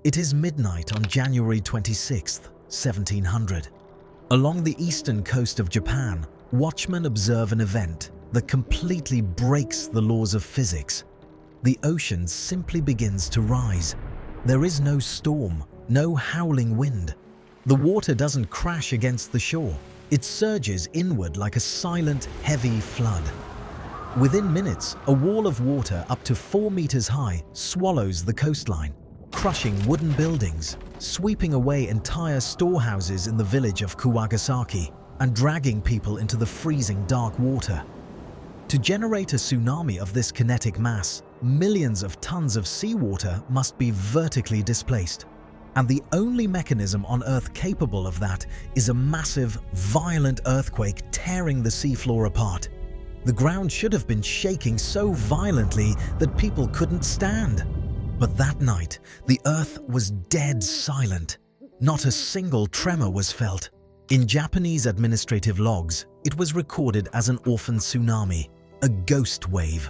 It is midnight on January 26, 1700. Along the eastern coast of Japan, watchmen observe an event that completely breaks the laws of physics. The ocean simply begins to rise. There is no storm, no howling wind. The water doesn't crash against the shore. It surges inward like a silent, heavy flood. Within minutes, a wall of water up to 4 meters high swallows the coastline, crushing wooden buildings, sweeping away entire storehouses in the village of Kuwagasaki, and dragging people into the freezing dark water. To generate a tsunami of this kinetic mass, millions of tons of seawater must be vertically displaced. And the only mechanism on Earth capable of that is a massive, violent earthquake tearing the seafloor apart. The ground should have been shaking so violently that people couldn't stand. But that night, the Earth was dead silent. Not a single tremor was felt. In Japanese administrative logs, it was recorded as an orphan tsunami, a ghost wave.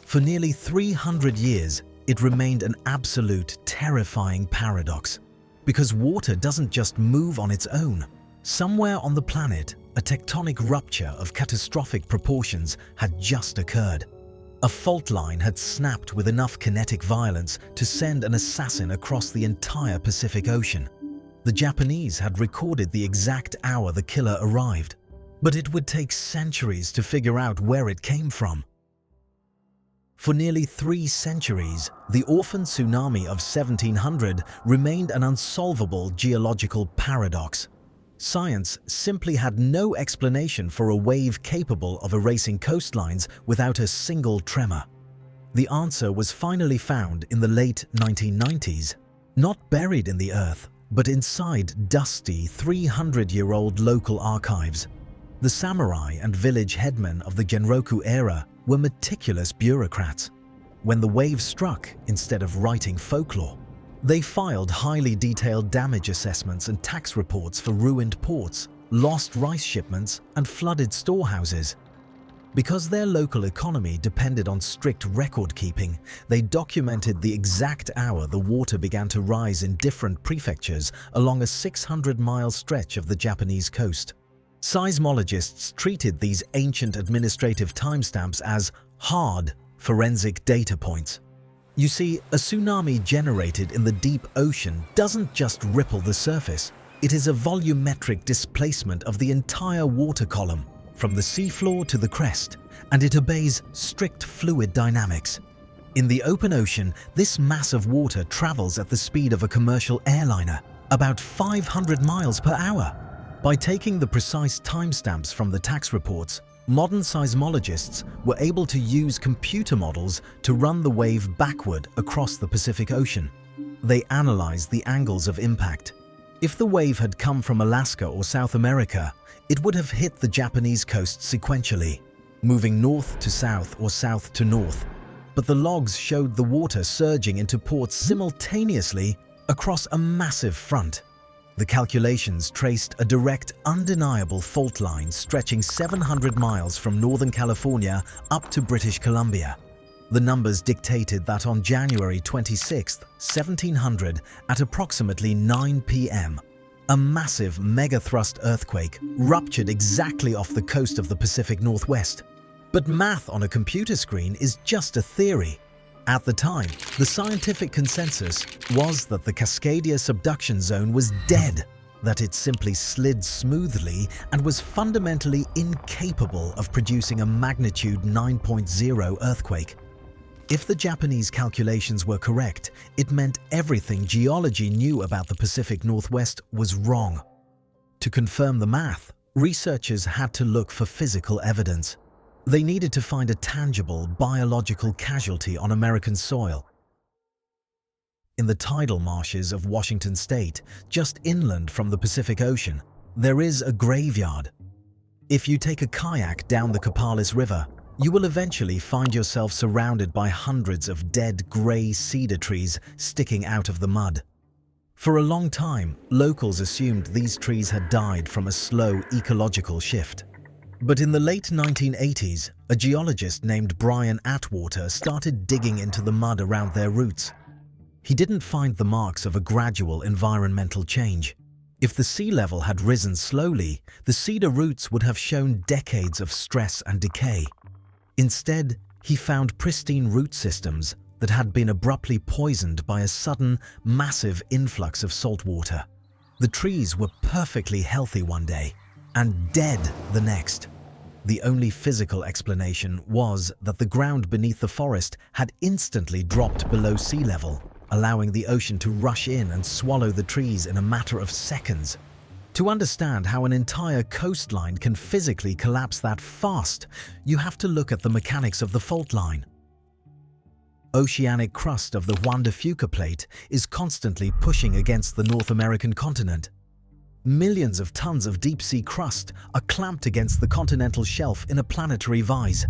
For nearly 300 years, it remained an absolute, terrifying paradox. Because water doesn't just move on its own. Somewhere on the planet, a tectonic rupture of catastrophic proportions had just occurred. A fault line had snapped with enough kinetic violence to send an assassin across the entire Pacific Ocean. The Japanese had recorded the exact hour the killer arrived, but it would take centuries to figure out where it came from. For nearly 3 centuries, the Orphan Tsunami of 1700 remained an unsolvable geological paradox. Science simply had no explanation for a wave capable of erasing coastlines without a single tremor. The answer was finally found in the late 1990s, not buried in the earth, but inside dusty 300-year-old local archives. The samurai and village headmen of the Genroku era were meticulous bureaucrats. When the wave struck, instead of writing folklore, they filed highly detailed damage assessments and tax reports for ruined ports, lost rice shipments, and flooded storehouses. Because their local economy depended on strict record-keeping, they documented the exact hour the water began to rise in different prefectures along a 600-mile stretch of the Japanese coast. Seismologists treated these ancient administrative timestamps as hard, forensic data points. You see, a tsunami generated in the deep ocean doesn't just ripple the surface. It is a volumetric displacement of the entire water column, from the seafloor to the crest, and it obeys strict fluid dynamics. In the open ocean, this mass of water travels at the speed of a commercial airliner, about 500 miles per hour. By taking the precise timestamps from the tax reports, modern seismologists were able to use computer models to run the wave backward across the Pacific Ocean. They analyzed the angles of impact. If the wave had come from Alaska or South America, it would have hit the Japanese coast sequentially, moving north to south or south to north. But the logs showed the water surging into ports simultaneously across a massive front. The calculations traced a direct, undeniable fault line stretching 700 miles from Northern California up to British Columbia. The numbers dictated that on January 26, 1700, at approximately 9 p.m., a massive megathrust earthquake ruptured exactly off the coast of the Pacific Northwest. But math on a computer screen is just a theory. At the time, the scientific consensus was that the Cascadia Subduction Zone was dead, that it simply slid smoothly and was fundamentally incapable of producing a magnitude 9.0 earthquake. If the Japanese calculations were correct, it meant everything geology knew about the Pacific Northwest was wrong. To confirm the math, researchers had to look for physical evidence. They needed to find a tangible, biological casualty on American soil. In the tidal marshes of Washington state, just inland from the Pacific Ocean, there is a graveyard. If you take a kayak down the Copalis River, you will eventually find yourself surrounded by hundreds of dead grey cedar trees sticking out of the mud. For a long time, locals assumed these trees had died from a slow ecological shift. But in the late 1980s, a geologist named Brian Atwater started digging into the mud around their roots. He didn't find the marks of a gradual environmental change. If the sea level had risen slowly, the cedar roots would have shown decades of stress and decay. Instead, he found pristine root systems that had been abruptly poisoned by a sudden, massive influx of salt water. The trees were perfectly healthy one day and dead the next. The only physical explanation was that the ground beneath the forest had instantly dropped below sea level, allowing the ocean to rush in and swallow the trees in a matter of seconds. To understand how an entire coastline can physically collapse that fast, you have to look at the mechanics of the fault line. Oceanic crust of the Juan de Fuca plate is constantly pushing against the North American continent. Millions of tons of deep-sea crust are clamped against the continental shelf in a planetary vise.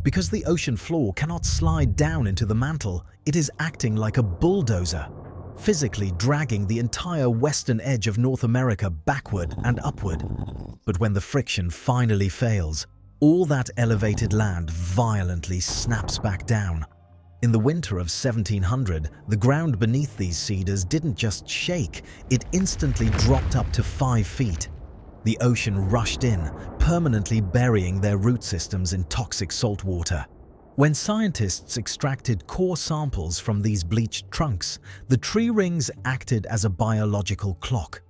Because the ocean floor cannot slide down into the mantle, it is acting like a bulldozer, physically dragging the entire western edge of North America backward and upward. But when the friction finally fails, all that elevated land violently snaps back down. In the winter of 1700, the ground beneath these cedars didn't just shake, it instantly dropped up to 5 feet. The ocean rushed in, permanently burying their root systems in toxic salt water. When scientists extracted core samples from these bleached trunks, the tree rings acted as a biological clock.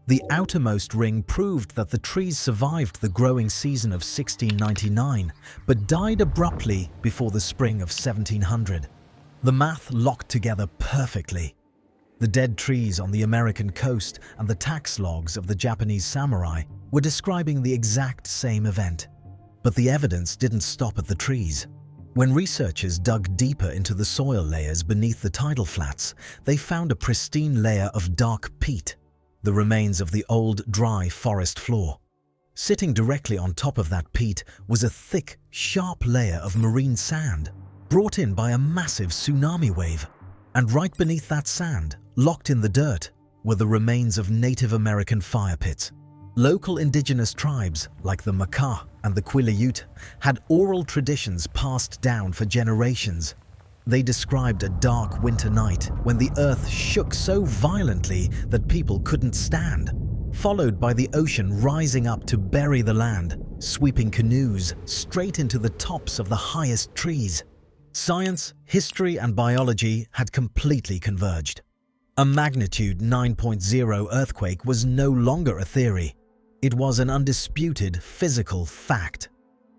The outermost ring proved that the trees survived the growing season of 1699, but died abruptly before the spring of 1700. The math locked together perfectly. The dead trees on the American coast and the tax logs of the Japanese samurai were describing the exact same event. But the evidence didn't stop at the trees. When researchers dug deeper into the soil layers beneath the tidal flats, they found a pristine layer of dark peat, the remains of the old, dry forest floor. Sitting directly on top of that peat was a thick, sharp layer of marine sand, brought in by a massive tsunami wave. And right beneath that sand, locked in the dirt, were the remains of Native American fire pits. Local indigenous tribes, like the Makah and the Quileute, had oral traditions passed down for generations. They described a dark winter night when the earth shook so violently that people couldn't stand, followed by the ocean rising up to bury the land, sweeping canoes straight into the tops of the highest trees. Science, history, and biology had completely converged. A magnitude 9.0 earthquake was no longer a theory. It was an undisputed physical fact.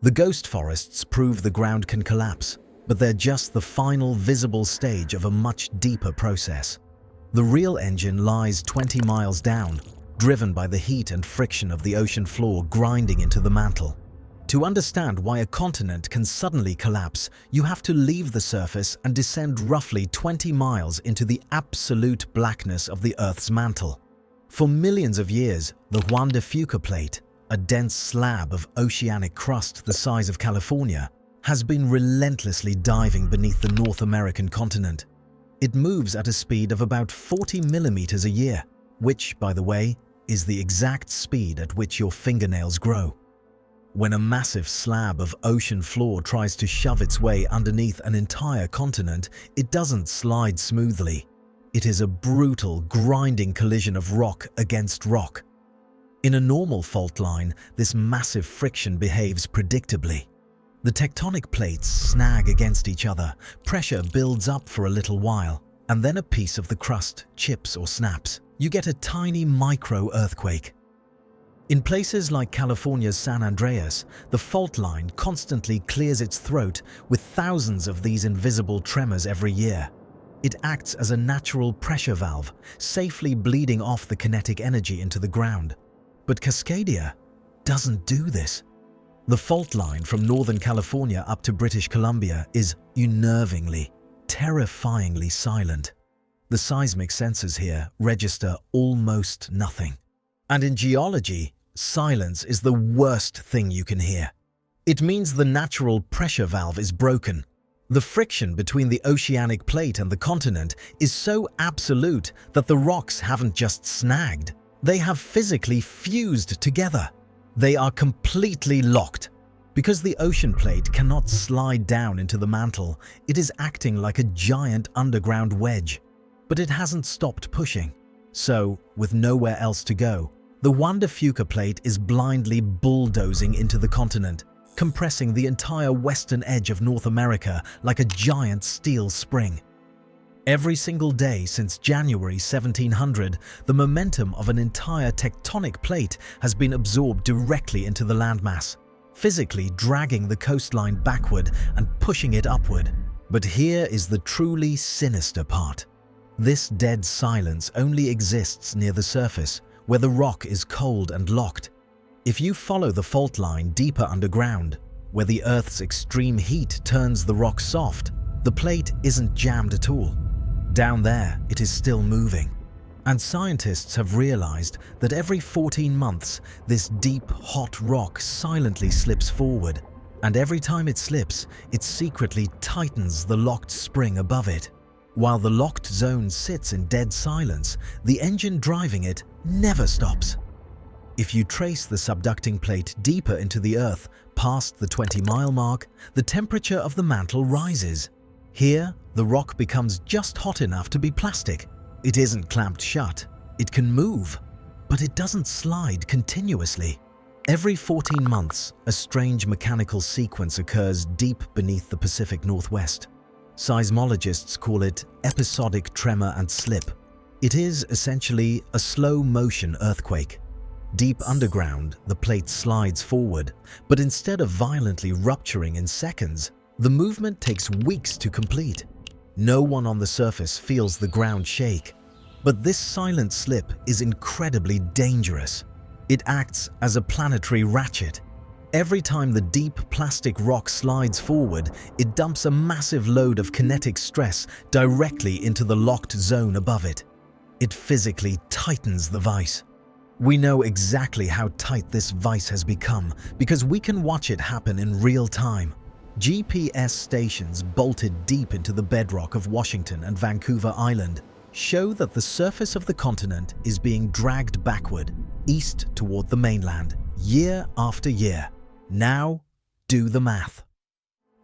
The ghost forests prove the ground can collapse, but they're just the final visible stage of a much deeper process. The real engine lies 20 miles down, driven by the heat and friction of the ocean floor grinding into the mantle. To understand why a continent can suddenly collapse, you have to leave the surface and descend roughly 20 miles into the absolute blackness of the Earth's mantle. For millions of years, the Juan de Fuca plate, a dense slab of oceanic crust the size of California, has been relentlessly diving beneath the North American continent. It moves at a speed of about 40 millimeters a year, which, by the way, is the exact speed at which your fingernails grow. When a massive slab of ocean floor tries to shove its way underneath an entire continent, it doesn't slide smoothly. It is a brutal, grinding collision of rock against rock. In a normal fault line, this massive friction behaves predictably. The tectonic plates snag against each other, pressure builds up for a little while, and then a piece of the crust chips or snaps. You get a tiny micro-earthquake. In places like California's San Andreas, the fault line constantly clears its throat with thousands of these invisible tremors every year. It acts as a natural pressure valve, safely bleeding off the kinetic energy into the ground. But Cascadia doesn't do this. The fault line from Northern California up to British Columbia is unnervingly, terrifyingly silent. The seismic sensors here register almost nothing. And in geology, silence is the worst thing you can hear. It means the natural pressure valve is broken. The friction between the oceanic plate and the continent is so absolute that the rocks haven't just snagged. They have physically fused together. They are completely locked. Because the ocean plate cannot slide down into the mantle, it is acting like a giant underground wedge. But it hasn't stopped pushing. So, with nowhere else to go, the Juan de Fuca plate is blindly bulldozing into the continent, compressing the entire western edge of North America like a giant steel spring. Every single day since January 1700, the momentum of an entire tectonic plate has been absorbed directly into the landmass, physically dragging the coastline backward and pushing it upward. But here is the truly sinister part. This dead silence only exists near the surface, where the rock is cold and locked. If you follow the fault line deeper underground, where the Earth's extreme heat turns the rock soft, the plate isn't jammed at all. Down there, it is still moving. And scientists have realized that every 14 months, this deep, hot rock silently slips forward. And every time it slips, it secretly tightens the locked spring above it. While the locked zone sits in dead silence, the engine driving it never stops. If you trace the subducting plate deeper into the Earth, past the 20-mile mark, the temperature of the mantle rises. Here, the rock becomes just hot enough to be plastic. It isn't clamped shut. It can move, but it doesn't slide continuously. Every 14 months, a strange mechanical sequence occurs deep beneath the Pacific Northwest. Seismologists call it episodic tremor and slip. It is essentially a slow-motion earthquake. Deep underground, the plate slides forward, but instead of violently rupturing in seconds, the movement takes weeks to complete. No one on the surface feels the ground shake. But this silent slip is incredibly dangerous. It acts as a planetary ratchet. Every time the deep plastic rock slides forward, it dumps a massive load of kinetic stress directly into the locked zone above it. It physically tightens the vise. We know exactly how tight this vise has become because we can watch it happen in real time. GPS stations bolted deep into the bedrock of Washington and Vancouver Island show that the surface of the continent is being dragged backward, east toward the mainland, year after year. Now, do the math.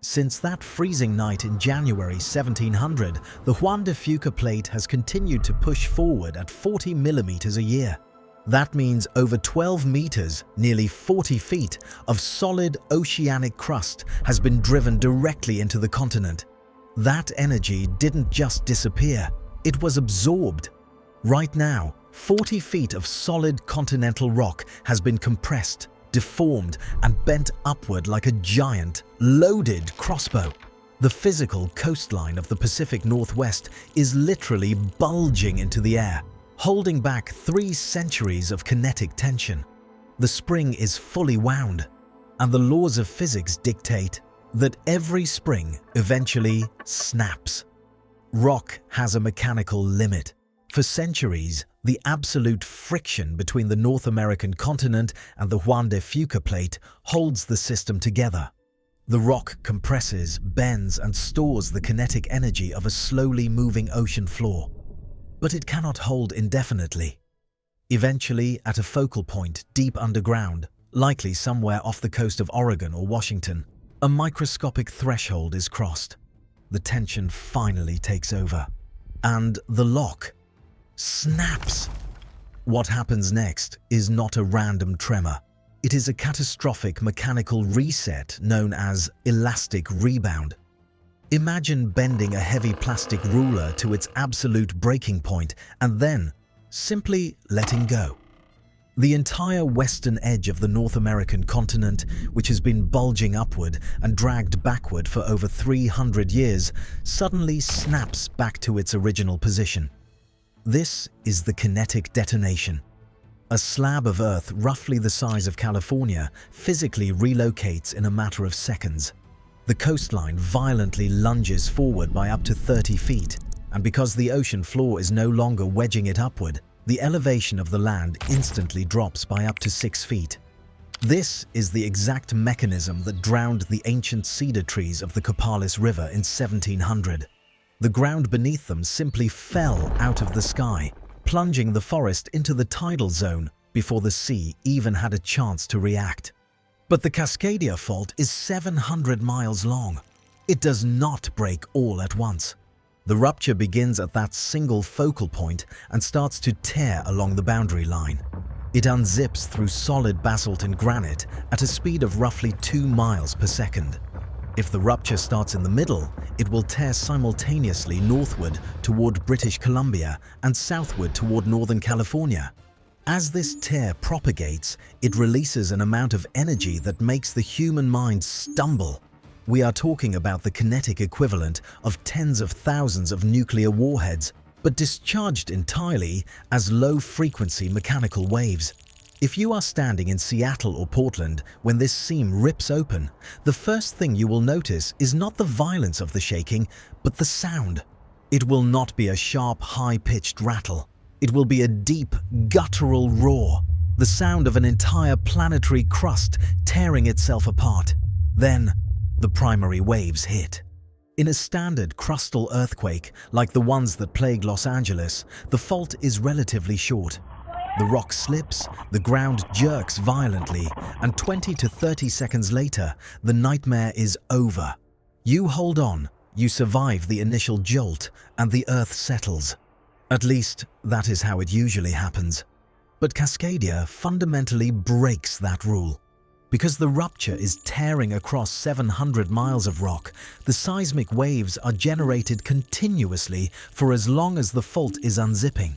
Since that freezing night in January 1700, the Juan de Fuca plate has continued to push forward at 40 millimeters a year. That means over 12 meters, nearly 40 feet, of solid oceanic crust has been driven directly into the continent. That energy didn't just disappear, it was absorbed. Right now, 40 feet of solid continental rock has been compressed, deformed, and bent upward like a giant, loaded crossbow. The physical coastline of the Pacific Northwest is literally bulging into the air, holding back 3 centuries of kinetic tension. The spring is fully wound, and the laws of physics dictate that every spring eventually snaps. Rock has a mechanical limit. For centuries, the absolute friction between the North American continent and the Juan de Fuca plate holds the system together. The rock compresses, bends, and stores the kinetic energy of a slowly moving ocean floor. But it cannot hold indefinitely. Eventually, at a focal point deep underground, likely somewhere off the coast of Oregon or Washington, a microscopic threshold is crossed. The tension finally takes over, and the lock snaps. What happens next is not a random tremor. It is a catastrophic mechanical reset known as elastic rebound. Imagine bending a heavy plastic ruler to its absolute breaking point and then simply letting go. The entire western edge of the North American continent, which has been bulging upward and dragged backward for over 300 years, suddenly snaps back to its original position. This is the kinetic detonation. A slab of Earth roughly the size of California physically relocates in a matter of seconds. The coastline violently lunges forward by up to 30 feet, and because the ocean floor is no longer wedging it upward, the elevation of the land instantly drops by up to 6 feet. This is the exact mechanism that drowned the ancient cedar trees of the Copalis River in 1700. The ground beneath them simply fell out of the sky, plunging the forest into the tidal zone before the sea even had a chance to react. But the Cascadia Fault is 700 miles long. It does not break all at once. The rupture begins at that single focal point and starts to tear along the boundary line. It unzips through solid basalt and granite at a speed of roughly 2 miles per second. If the rupture starts in the middle, it will tear simultaneously northward toward British Columbia and southward toward Northern California. As this tear propagates, it releases an amount of energy that makes the human mind stumble. We are talking about the kinetic equivalent of tens of thousands of nuclear warheads, but discharged entirely as low-frequency mechanical waves. If you are standing in Seattle or Portland when this seam rips open, the first thing you will notice is not the violence of the shaking, but the sound. It will not be a sharp, high-pitched rattle. It will be a deep, guttural roar, the sound of an entire planetary crust tearing itself apart. Then, the primary waves hit. In a standard crustal earthquake, like the ones that plague Los Angeles, the fault is relatively short. The rock slips, the ground jerks violently, and 20 to 30 seconds later, the nightmare is over. You hold on, you survive the initial jolt, and the Earth settles. At least, that is how it usually happens. But Cascadia fundamentally breaks that rule. Because the rupture is tearing across 700 miles of rock, the seismic waves are generated continuously for as long as the fault is unzipping.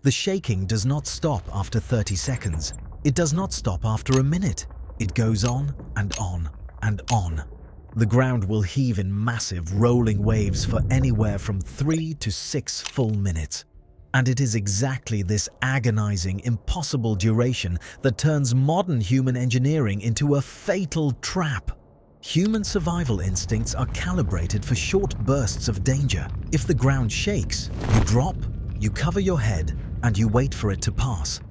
The shaking does not stop after 30 seconds. It does not stop after a minute. It goes on and on and on. The ground will heave in massive rolling waves for anywhere from 3 to 6 full minutes. And it is exactly this agonizing, impossible duration that turns modern human engineering into a fatal trap. Human survival instincts are calibrated for short bursts of danger. If the ground shakes, you drop, you cover your head, and you wait for it to pass.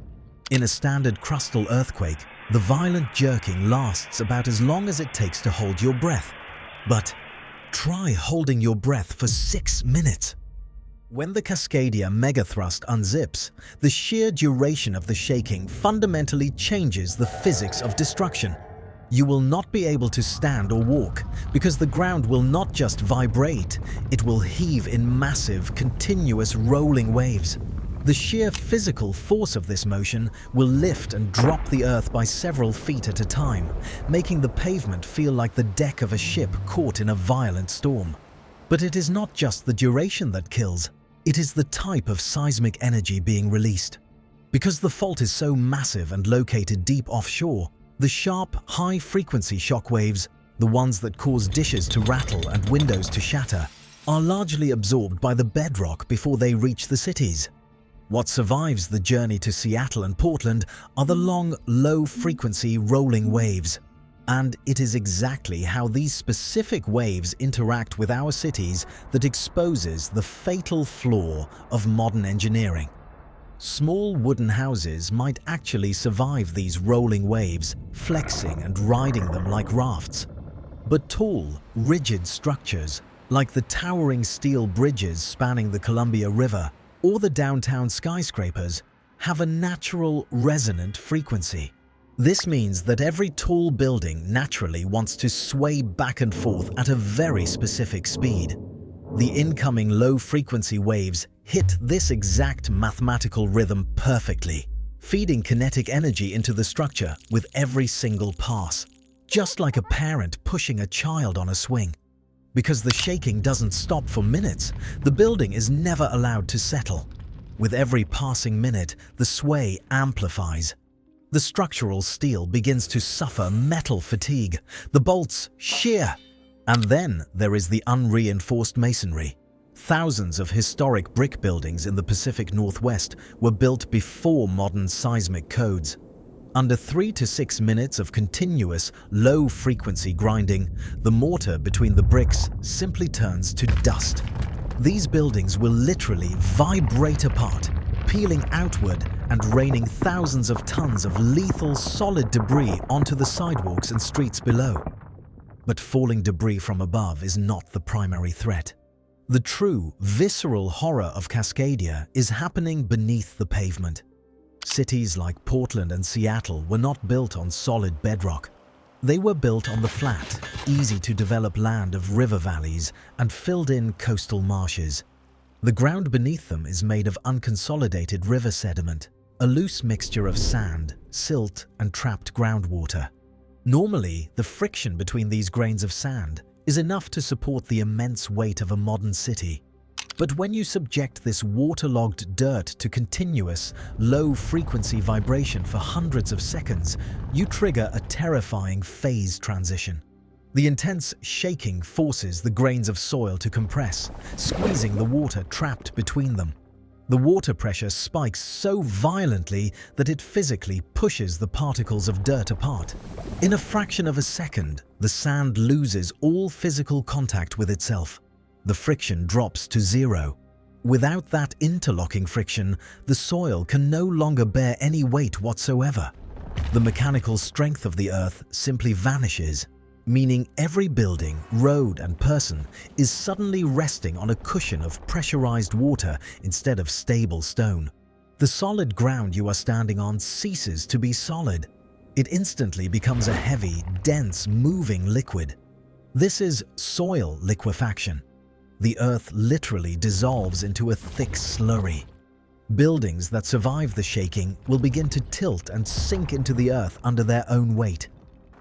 In a standard crustal earthquake, the violent jerking lasts about as long as it takes to hold your breath. But try holding your breath for 6 minutes. When the Cascadia megathrust unzips, the sheer duration of the shaking fundamentally changes the physics of destruction. You will not be able to stand or walk because the ground will not just vibrate, it will heave in massive, continuous rolling waves. The sheer physical force of this motion will lift and drop the Earth by several feet at a time, making the pavement feel like the deck of a ship caught in a violent storm. But it is not just the duration that kills, it is the type of seismic energy being released. Because the fault is so massive and located deep offshore, the sharp, high-frequency shock waves, the ones that cause dishes to rattle and windows to shatter, are largely absorbed by the bedrock before they reach the cities. What survives the journey to Seattle and Portland are the long, low-frequency rolling waves. And it is exactly how these specific waves interact with our cities that exposes the fatal flaw of modern engineering. Small wooden houses might actually survive these rolling waves, flexing and riding them like rafts. But tall, rigid structures, like the towering steel bridges spanning the Columbia River or the downtown skyscrapers, have a natural resonant frequency. This means that every tall building naturally wants to sway back and forth at a very specific speed. The incoming low-frequency waves hit this exact mathematical rhythm perfectly, feeding kinetic energy into the structure with every single pass, just like a parent pushing a child on a swing. Because the shaking doesn't stop for minutes, the building is never allowed to settle. With every passing minute, the sway amplifies. The structural steel begins to suffer metal fatigue, the bolts shear, and then there is the unreinforced masonry. Thousands of historic brick buildings in the Pacific Northwest were built before modern seismic codes. Under 3 to 6 minutes of continuous, low-frequency grinding, the mortar between the bricks simply turns to dust. These buildings will literally vibrate apart, peeling outward and raining thousands of tons of lethal solid debris onto the sidewalks and streets below. But falling debris from above is not the primary threat. The true, visceral horror of Cascadia is happening beneath the pavement. Cities like Portland and Seattle were not built on solid bedrock. They were built on the flat, easy-to-develop land of river valleys and filled-in coastal marshes. The ground beneath them is made of unconsolidated river sediment, a loose mixture of sand, silt, and trapped groundwater. Normally, the friction between these grains of sand is enough to support the immense weight of a modern city. But when you subject this waterlogged dirt to continuous, low-frequency vibration for hundreds of seconds, you trigger a terrifying phase transition. The intense shaking forces the grains of soil to compress, squeezing the water trapped between them. The water pressure spikes so violently that it physically pushes the particles of dirt apart. In a fraction of a second, the sand loses all physical contact with itself. The friction drops to zero. Without that interlocking friction, the soil can no longer bear any weight whatsoever. The mechanical strength of the Earth simply vanishes, meaning every building, road, and person is suddenly resting on a cushion of pressurized water instead of stable stone. The solid ground you are standing on ceases to be solid. It instantly becomes a heavy, dense, moving liquid. This is soil liquefaction. The Earth literally dissolves into a thick slurry. Buildings that survive the shaking will begin to tilt and sink into the Earth under their own weight.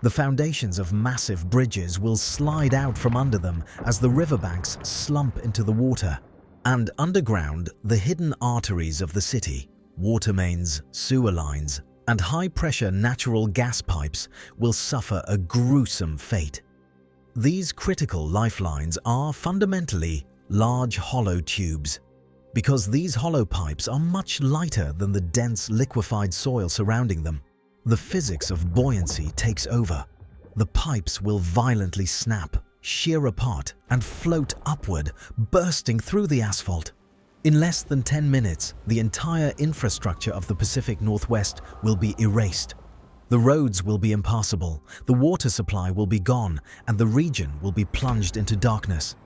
The foundations of massive bridges will slide out from under them as the riverbanks slump into the water. And underground, the hidden arteries of the city, water mains, sewer lines, and high-pressure natural gas pipes will suffer a gruesome fate. These critical lifelines are fundamentally large hollow tubes. Because these hollow pipes are much lighter than the dense liquefied soil surrounding them, the physics of buoyancy takes over. The pipes will violently snap, shear apart, and float upward, bursting through the asphalt. In less than 10 minutes, the entire infrastructure of the Pacific Northwest will be erased. The roads will be impassable, the water supply will be gone, and the region will be plunged into darkness.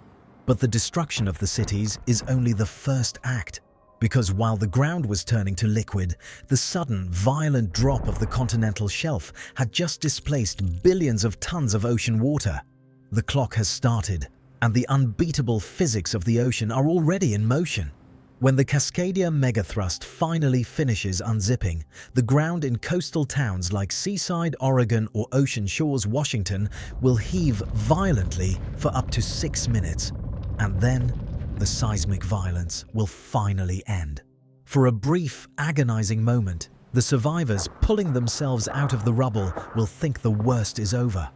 But the destruction of the cities is only the first act. Because while the ground was turning to liquid, the sudden, violent drop of the continental shelf had just displaced billions of tons of ocean water. The clock has started, and the unbeatable physics of the ocean are already in motion. When the Cascadia megathrust finally finishes unzipping, the ground in coastal towns like Seaside, Oregon, or Ocean Shores, Washington, will heave violently for up to 6 minutes. And then, the seismic violence will finally end. For a brief, agonizing moment, the survivors pulling themselves out of the rubble will think the worst is over.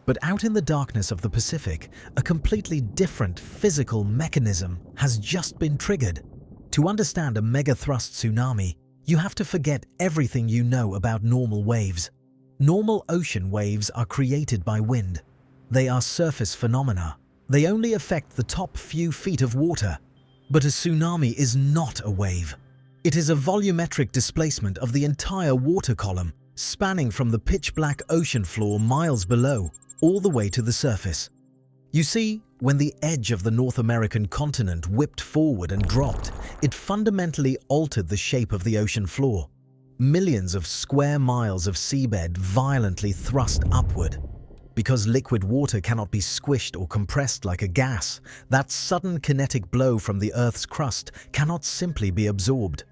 But out in the darkness of the Pacific, a completely different physical mechanism has just been triggered. To understand a megathrust tsunami, you have to forget everything you know about normal waves. Normal ocean waves are created by wind. They are surface phenomena. They only affect the top few feet of water. But a tsunami is not a wave. It is a volumetric displacement of the entire water column, spanning from the pitch-black ocean floor miles below, all the way to the surface. You see, when the edge of the North American continent whipped forward and dropped, it fundamentally altered the shape of the ocean floor. Millions of square miles of seabed violently thrust upward. Because liquid water cannot be squished or compressed like a gas, that sudden kinetic blow from the Earth's crust cannot simply be absorbed.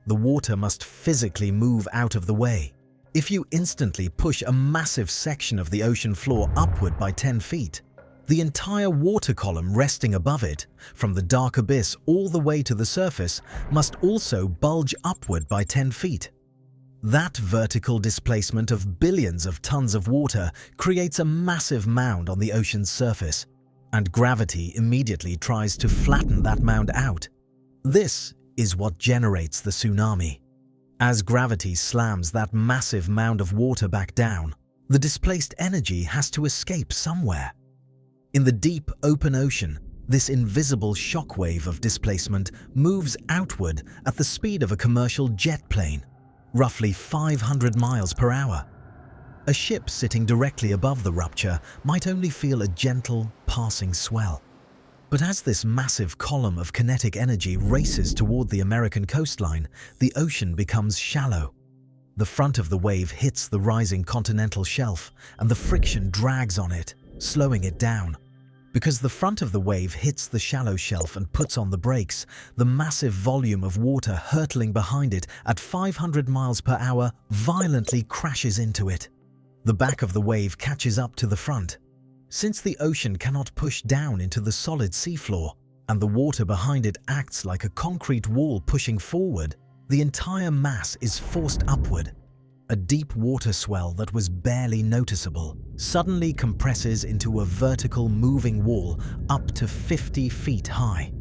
The water must physically move out of the way. If you instantly push a massive section of the ocean floor upward by 10 feet, the entire water column resting above it, from the dark abyss all the way to the surface, must also bulge upward by 10 feet. That vertical displacement of billions of tons of water creates a massive mound on the ocean's surface, and gravity immediately tries to flatten that mound out. This is what generates the tsunami. As gravity slams that massive mound of water back down, the displaced energy has to escape somewhere. In the deep, open ocean, this invisible shockwave of displacement moves outward at the speed of a commercial jet plane, roughly 500 miles per hour. A ship sitting directly above the rupture might only feel a gentle, passing swell. But as this massive column of kinetic energy races toward the American coastline, the ocean becomes shallow. The front of the wave hits the rising continental shelf, and the friction drags on it, slowing it down. Because the front of the wave hits the shallow shelf and puts on the brakes, the massive volume of water hurtling behind it at 500 miles per hour violently crashes into it. The back of the wave catches up to the front. Since the ocean cannot push down into the solid seafloor, and the water behind it acts like a concrete wall pushing forward, the entire mass is forced upward. A deep water swell that was barely noticeable suddenly compresses into a vertical moving wall up to 50 feet high.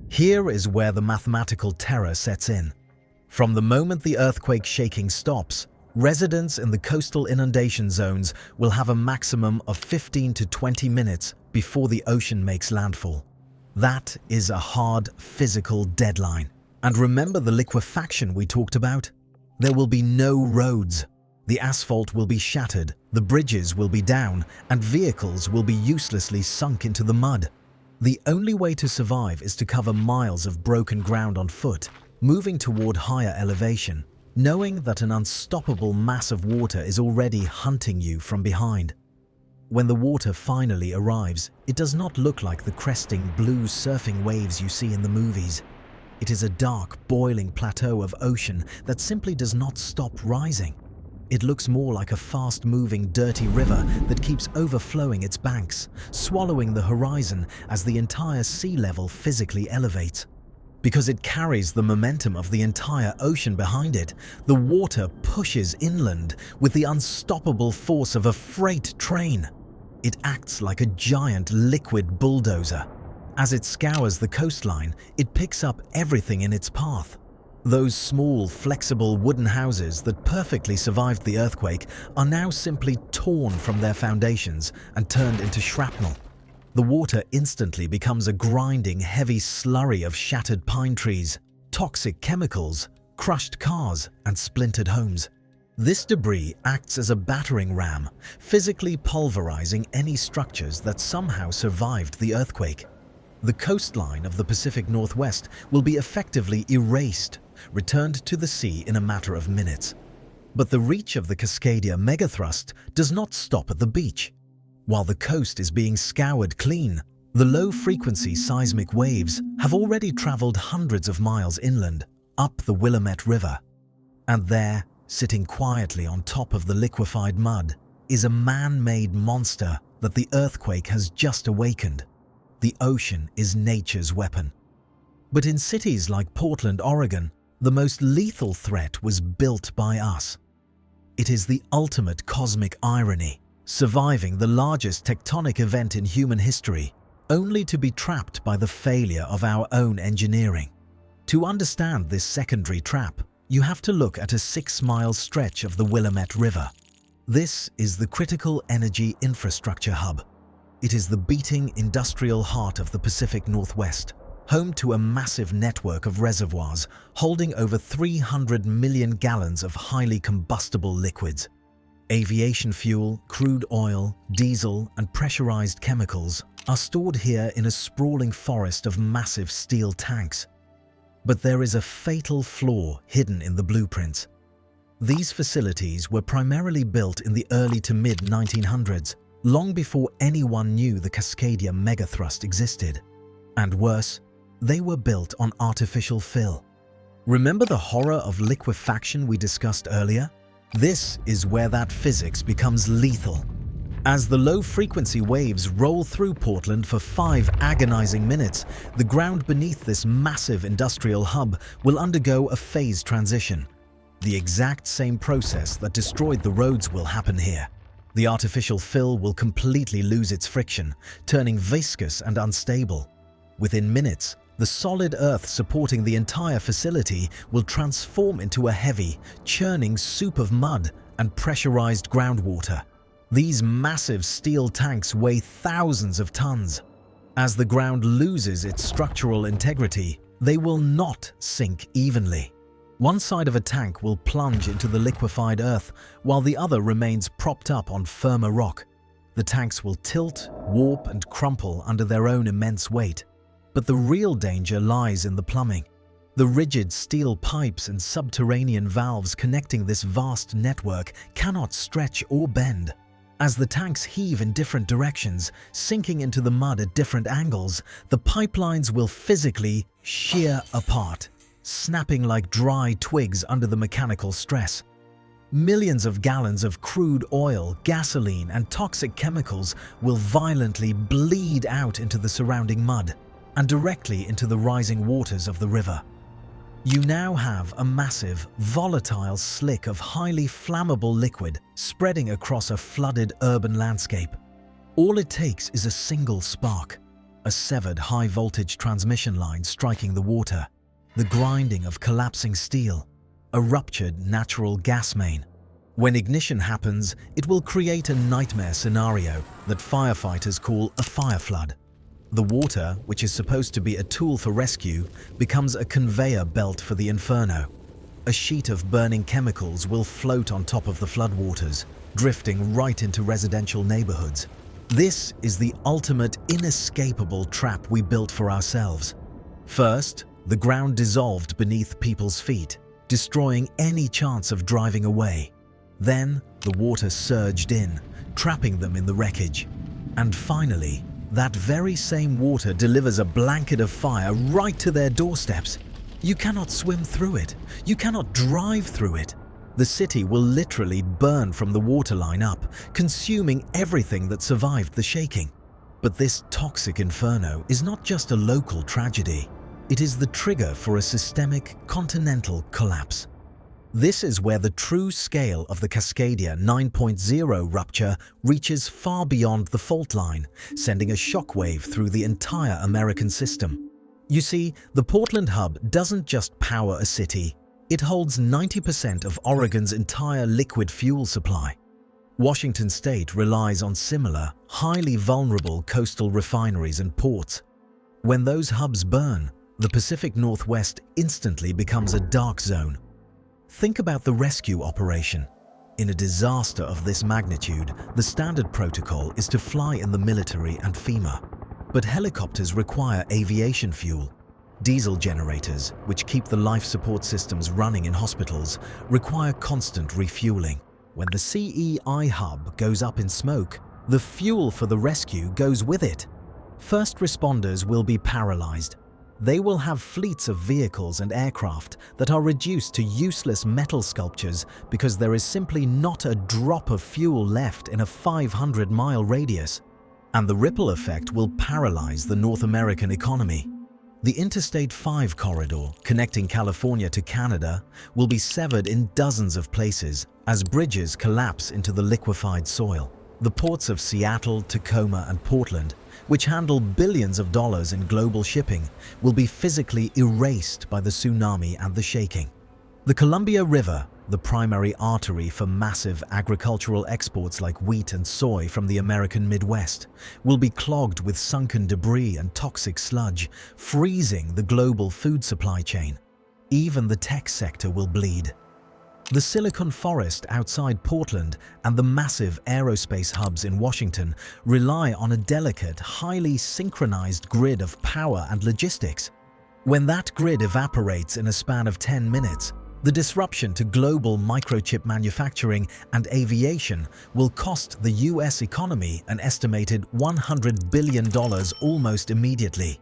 Here is where the mathematical terror sets in. From the moment the earthquake shaking stops, residents in the coastal inundation zones will have a maximum of 15 to 20 minutes before the ocean makes landfall. That is a hard physical deadline. And remember the liquefaction we talked about? There will be no roads. The asphalt will be shattered, the bridges will be down, and vehicles will be uselessly sunk into the mud. The only way to survive is to cover miles of broken ground on foot, moving toward higher elevation, knowing that an unstoppable mass of water is already hunting you from behind. When the water finally arrives, it does not look like the cresting blue surfing waves you see in the movies. It is a dark, boiling plateau of ocean that simply does not stop rising. It looks more like a fast-moving, dirty river that keeps overflowing its banks, swallowing the horizon as the entire sea level physically elevates. Because it carries the momentum of the entire ocean behind it, the water pushes inland with the unstoppable force of a freight train. It acts like a giant liquid bulldozer. As it scours the coastline, it picks up everything in its path. Those small, flexible wooden houses that perfectly survived the earthquake are now simply torn from their foundations and turned into shrapnel. The water instantly becomes a grinding, heavy slurry of shattered pine trees, toxic chemicals, crushed cars, and splintered homes. This debris acts as a battering ram, physically pulverizing any structures that somehow survived the earthquake. The coastline of the Pacific Northwest will be effectively erased, returned to the sea in a matter of minutes. But the reach of the Cascadia megathrust does not stop at the beach. While the coast is being scoured clean, the low-frequency seismic waves have already traveled hundreds of miles inland, up the Willamette River. And there, sitting quietly on top of the liquefied mud, is a man-made monster that the earthquake has just awakened. The ocean is nature's weapon. But in cities like Portland, Oregon, the most lethal threat was built by us. It is the ultimate cosmic irony, surviving the largest tectonic event in human history, only to be trapped by the failure of our own engineering. To understand this secondary trap, you have to look at a 6-mile stretch of the Willamette River. This is the critical energy infrastructure hub. It is the beating industrial heart of the Pacific Northwest, home to a massive network of reservoirs holding over 300 million gallons of highly combustible liquids. Aviation fuel, crude oil, diesel, and pressurized chemicals are stored here in a sprawling forest of massive steel tanks. But there is a fatal flaw hidden in the blueprints. These facilities were primarily built in the early to mid-1900s, long before anyone knew the Cascadia megathrust existed. And worse, they were built on artificial fill. Remember the horror of liquefaction we discussed earlier? This is where that physics becomes lethal. As the low-frequency waves roll through Portland for 5 agonizing minutes, the ground beneath this massive industrial hub will undergo a phase transition. The exact same process that destroyed the roads will happen here. The artificial fill will completely lose its friction, turning viscous and unstable. Within minutes, the solid earth supporting the entire facility will transform into a heavy, churning soup of mud and pressurized groundwater. These massive steel tanks weigh thousands of tons. As the ground loses its structural integrity, they will not sink evenly. One side of a tank will plunge into the liquefied earth, while the other remains propped up on firmer rock. The tanks will tilt, warp, and crumple under their own immense weight. But the real danger lies in the plumbing. The rigid steel pipes and subterranean valves connecting this vast network cannot stretch or bend. As the tanks heave in different directions, sinking into the mud at different angles, the pipelines will physically shear apart, snapping like dry twigs under the mechanical stress. Millions of gallons of crude oil, gasoline, and toxic chemicals will violently bleed out into the surrounding mud and directly into the rising waters of the river. You now have a massive, volatile slick of highly flammable liquid spreading across a flooded urban landscape. All it takes is a single spark, a severed high-voltage transmission line striking the water, the grinding of collapsing steel, a ruptured natural gas main. When ignition happens, it will create a nightmare scenario that firefighters call a fire flood. The water, which is supposed to be a tool for rescue, becomes a conveyor belt for the inferno. A sheet of burning chemicals will float on top of the floodwaters, drifting right into residential neighborhoods. This is the ultimate inescapable trap we built for ourselves. First, the ground dissolved beneath people's feet, destroying any chance of driving away. Then, the water surged in, trapping them in the wreckage. And finally, that very same water delivers a blanket of fire right to their doorsteps. You cannot swim through it. You cannot drive through it. The city will literally burn from the waterline up, consuming everything that survived the shaking. But this toxic inferno is not just a local tragedy. It is the trigger for a systemic continental collapse. This is where the true scale of the Cascadia 9.0 rupture reaches far beyond the fault line, sending a shockwave through the entire American system. You see, the Portland hub doesn't just power a city, it holds 90% of Oregon's entire liquid fuel supply. Washington state relies on similar, highly vulnerable coastal refineries and ports. When those hubs burn, the Pacific Northwest instantly becomes a dark zone. Think about the rescue operation. In a disaster of this magnitude, the standard protocol is to fly in the military and FEMA. But helicopters require aviation fuel. Diesel generators, which keep the life support systems running in hospitals, require constant refueling. When the CEI hub goes up in smoke, the fuel for the rescue goes with it. First responders will be paralyzed. They will have fleets of vehicles and aircraft that are reduced to useless metal sculptures because there is simply not a drop of fuel left in a 500-mile radius. And the ripple effect will paralyze the North American economy. The Interstate 5 corridor, connecting California to Canada, will be severed in dozens of places as bridges collapse into the liquefied soil. The ports of Seattle, Tacoma, and Portland, which handle billions of dollars in global shipping, will be physically erased by the tsunami and the shaking. The Columbia River, the primary artery for massive agricultural exports like wheat and soy from the American Midwest, will be clogged with sunken debris and toxic sludge, freezing the global food supply chain. Even the tech sector will bleed. The Silicon Forest outside Portland and the massive aerospace hubs in Washington rely on a delicate, highly synchronized grid of power and logistics. When that grid evaporates in a span of 10 minutes, the disruption to global microchip manufacturing and aviation will cost the US economy an estimated $100 billion almost immediately.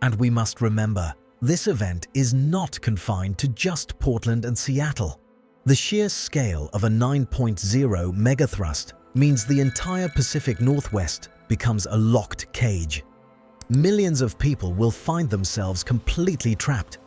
And we must remember, this event is not confined to just Portland and Seattle. The sheer scale of a 9.0 megathrust means the entire Pacific Northwest becomes a locked cage. Millions of people will find themselves completely trapped.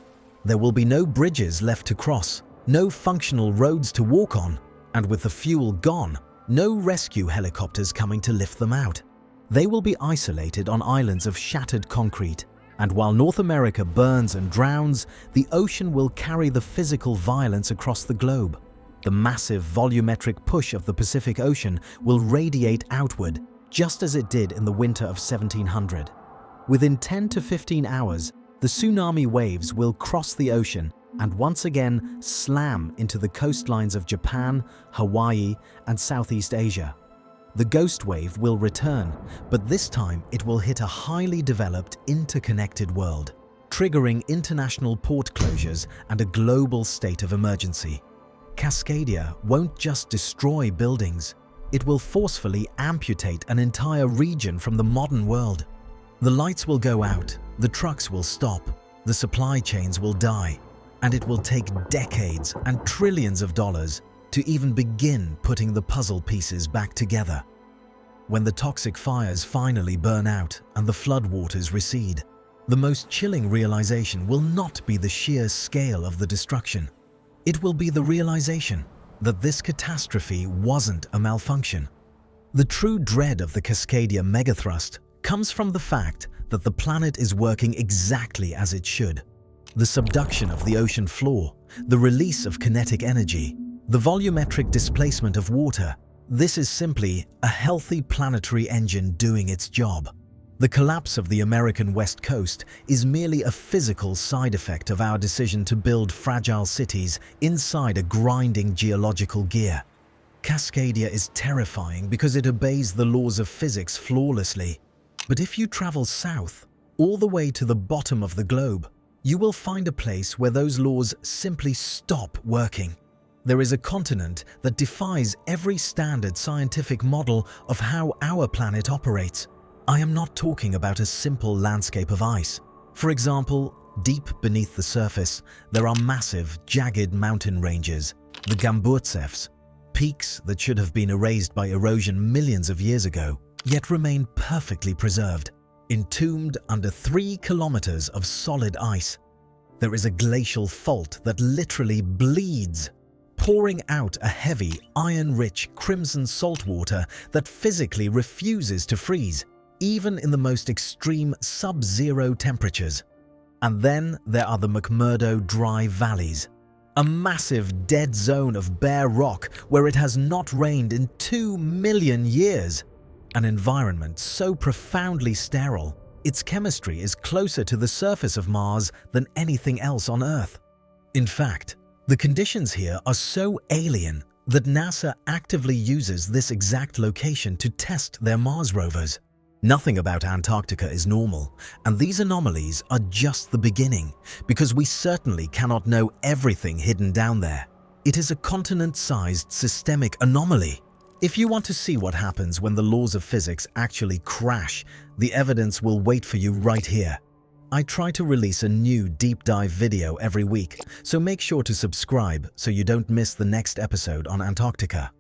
There will be no bridges left to cross, no functional roads to walk on, and with the fuel gone, no rescue helicopters coming to lift them out. They will be isolated on islands of shattered concrete. And while North America burns and drowns, the ocean will carry the physical violence across the globe. The massive volumetric push of the Pacific Ocean will radiate outward, just as it did in the winter of 1700. Within 10 to 15 hours, the tsunami waves will cross the ocean and once again slam into the coastlines of Japan, Hawaii, and Southeast Asia. The ghost wave will return, but this time it will hit a highly developed, interconnected world, triggering international port closures and a global state of emergency. Cascadia won't just destroy buildings, it will forcefully amputate an entire region from the modern world. The lights will go out, the trucks will stop, the supply chains will die, and it will take decades and trillions of dollars to even begin putting the puzzle pieces back together. When the toxic fires finally burn out and the floodwaters recede, the most chilling realization will not be the sheer scale of the destruction. It will be the realization that this catastrophe wasn't a malfunction. The true dread of the Cascadia megathrust comes from the fact that the planet is working exactly as it should. The subduction of the ocean floor, the release of kinetic energy, the volumetric displacement of water, this is simply a healthy planetary engine doing its job. The collapse of the American West Coast is merely a physical side effect of our decision to build fragile cities inside a grinding geological gear. Cascadia is terrifying because it obeys the laws of physics flawlessly. But if you travel south, all the way to the bottom of the globe, you will find a place where those laws simply stop working. There is a continent that defies every standard scientific model of how our planet operates. I am not talking about a simple landscape of ice. For example, deep beneath the surface, there are massive, jagged mountain ranges, the Gamburtsefs, peaks that should have been erased by erosion millions of years ago, yet remain perfectly preserved, entombed under 3 kilometers of solid ice. There is a glacial fault that literally bleeds, pouring out a heavy, iron-rich crimson saltwater that physically refuses to freeze, even in the most extreme sub-zero temperatures. And then there are the McMurdo Dry Valleys, a massive dead zone of bare rock where it has not rained in 2 million years. An environment so profoundly sterile, its chemistry is closer to the surface of Mars than anything else on Earth. In fact, the conditions here are so alien that NASA actively uses this exact location to test their Mars rovers. Nothing about Antarctica is normal, and these anomalies are just the beginning, because we certainly cannot know everything hidden down there. It is a continent-sized systemic anomaly. If you want to see what happens when the laws of physics actually crash, the evidence will wait for you right here. I try to release a new deep dive video every week, so make sure to subscribe so you don't miss the next episode on Antarctica.